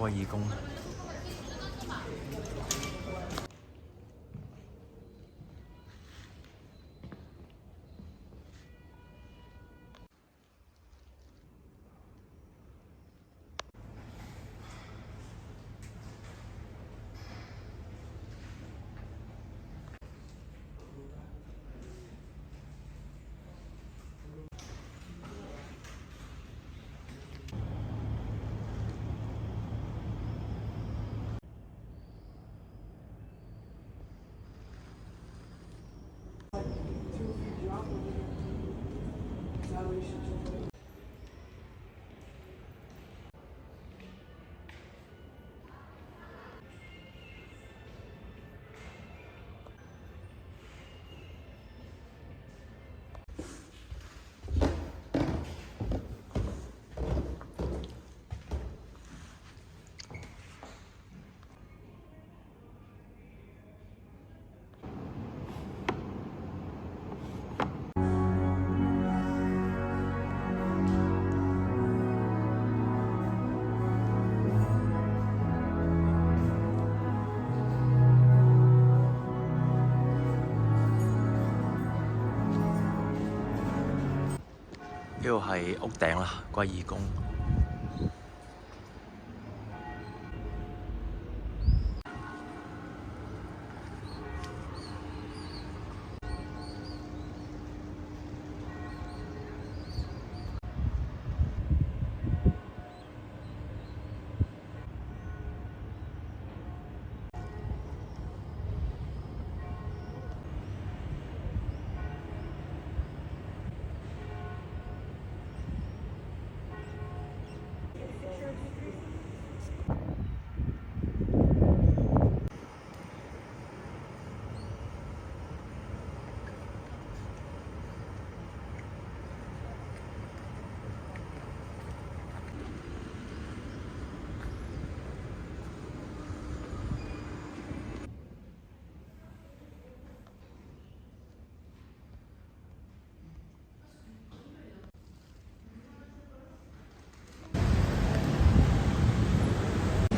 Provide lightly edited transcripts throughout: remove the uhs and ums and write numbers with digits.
威爾宮。呢度係屋頂啦，歸義宮。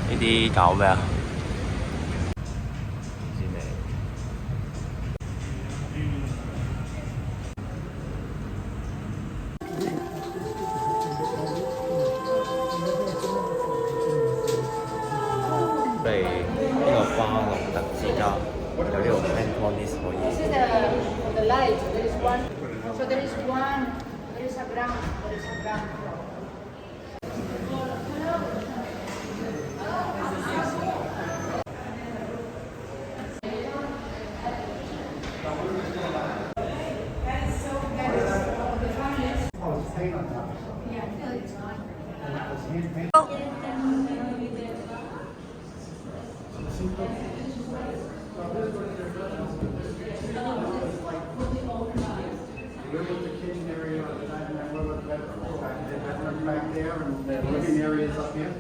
呢啲搞咩啊？唔知咩。我哋呢個巴洛特之家有呢個 Cantonese 可以。This is the light. There is one. So there is one. There is a ground. There is a ground floor. Back there and the living areas up here.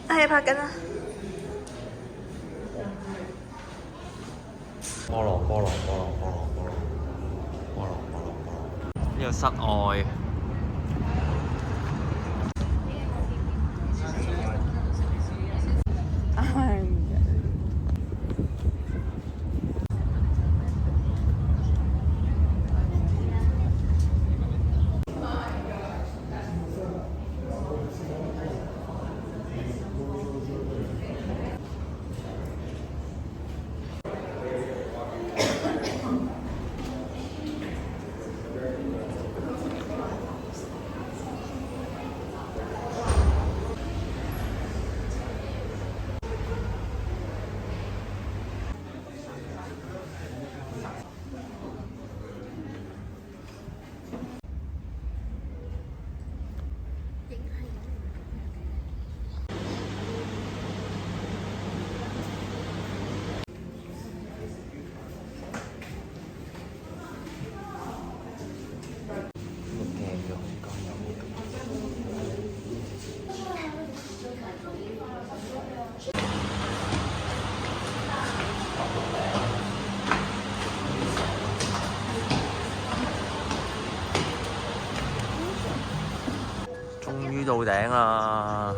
係拍緊啊！菠蘿，呢個室外。到頂啦！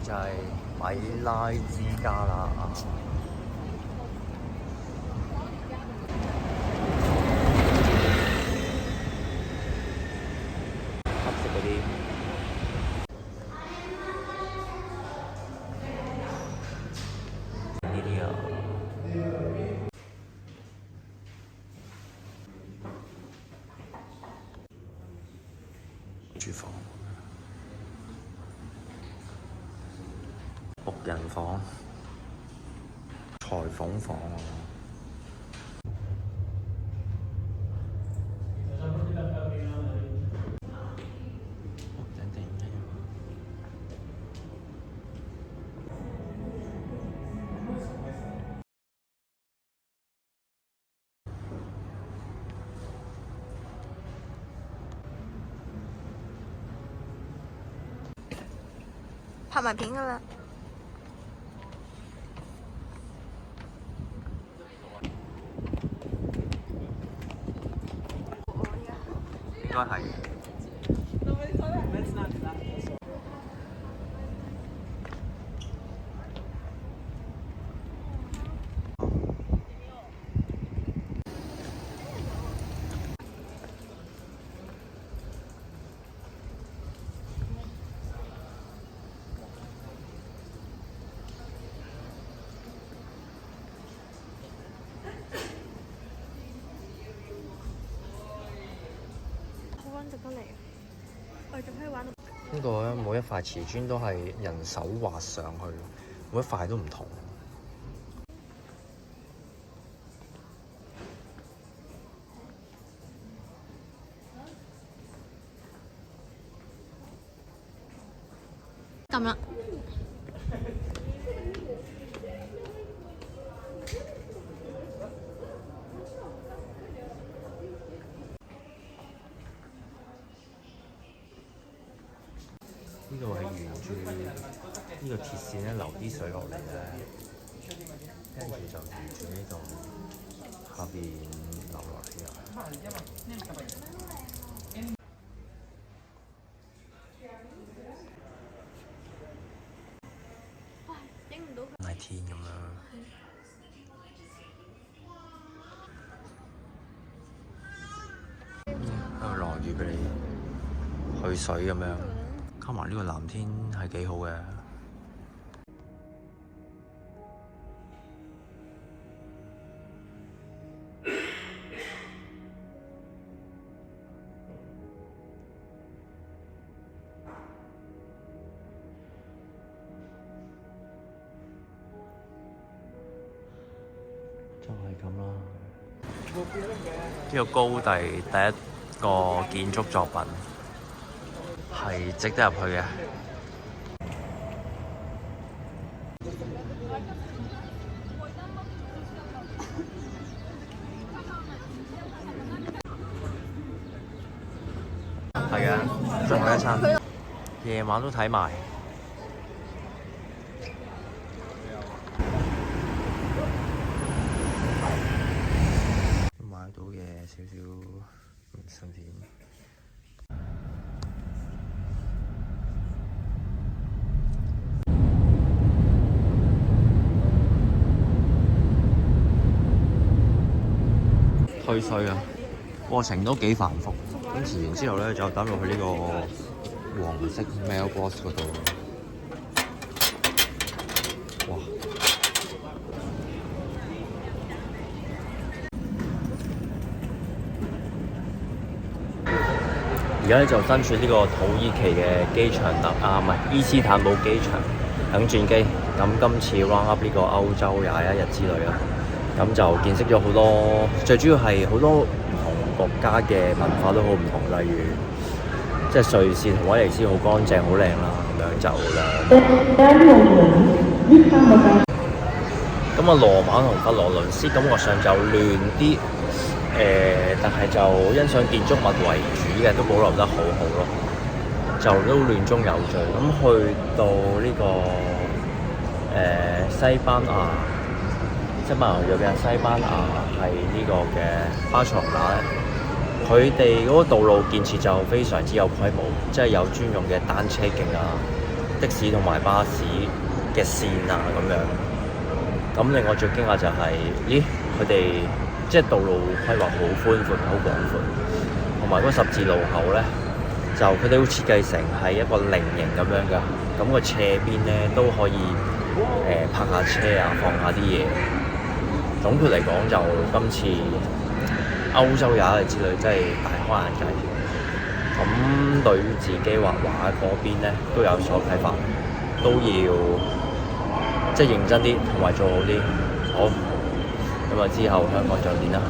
就係米拉之家啦。黑色嗰啲呢啲啊，廚房、僕人房、裁縫房啊。拍埋片㗎啦。應該係。值得嚟，我仲可以玩到。呢個咧，每一塊瓷磚都係人手畫上去，每一塊都唔同。咁啦。呢度係沿住呢個鐵線咧流啲水落嚟咧，跟住就沿住呢度下邊流落嚟啊！影唔到佢。係天咁樣。喺度落雨俾你去水咁樣。加埋呢個藍天係幾好嘅。就係咁啦。呢個高第一個建築作品。係值得入去嘅。係嘅，仲有一餐，夜晚都睇埋。買到嘅少少明信片。退稅啊，過程都幾繁複。咁填完之後咧，就等到去呢個黃色 mailbox 嗰度。哇！而家咧就身處呢個土耳其嘅機場唔係伊斯坦堡機場等轉機。咁今次 round up 呢個歐洲21日之旅啦。咁就見識咗好多，最主要係好多唔同國家嘅文化都好唔同，例如即係瑞士同威尼斯好乾淨好靚啦，咁樣就啦。咁啊，羅馬同佛羅倫斯感覺上就亂啲，但係就欣賞建築物為主嘅都保留得好好咯，就都亂中有序。咁去到呢個西班牙入邊西班牙係呢個嘅巴塞隆納咧，佢哋嗰個道路建設就非常之有規模，即係有專用嘅單車徑啊、的士同埋巴士嘅線啊咁樣。咁令我最驚訝就係、咦，佢哋即係道路規劃好寬闊、好廣闊，同埋嗰十字路口咧，就佢哋會設計成係一個菱形咁樣㗎，咁個斜邊咧都可以泊下車啊，放下啲嘢。總括嚟講，就今次歐洲21日之旅真係大開眼界。咁對於自己畫畫嗰邊咧都有所啟發，都要即係認真啲，同埋做好啲。好，咁啊之後香港再見啦。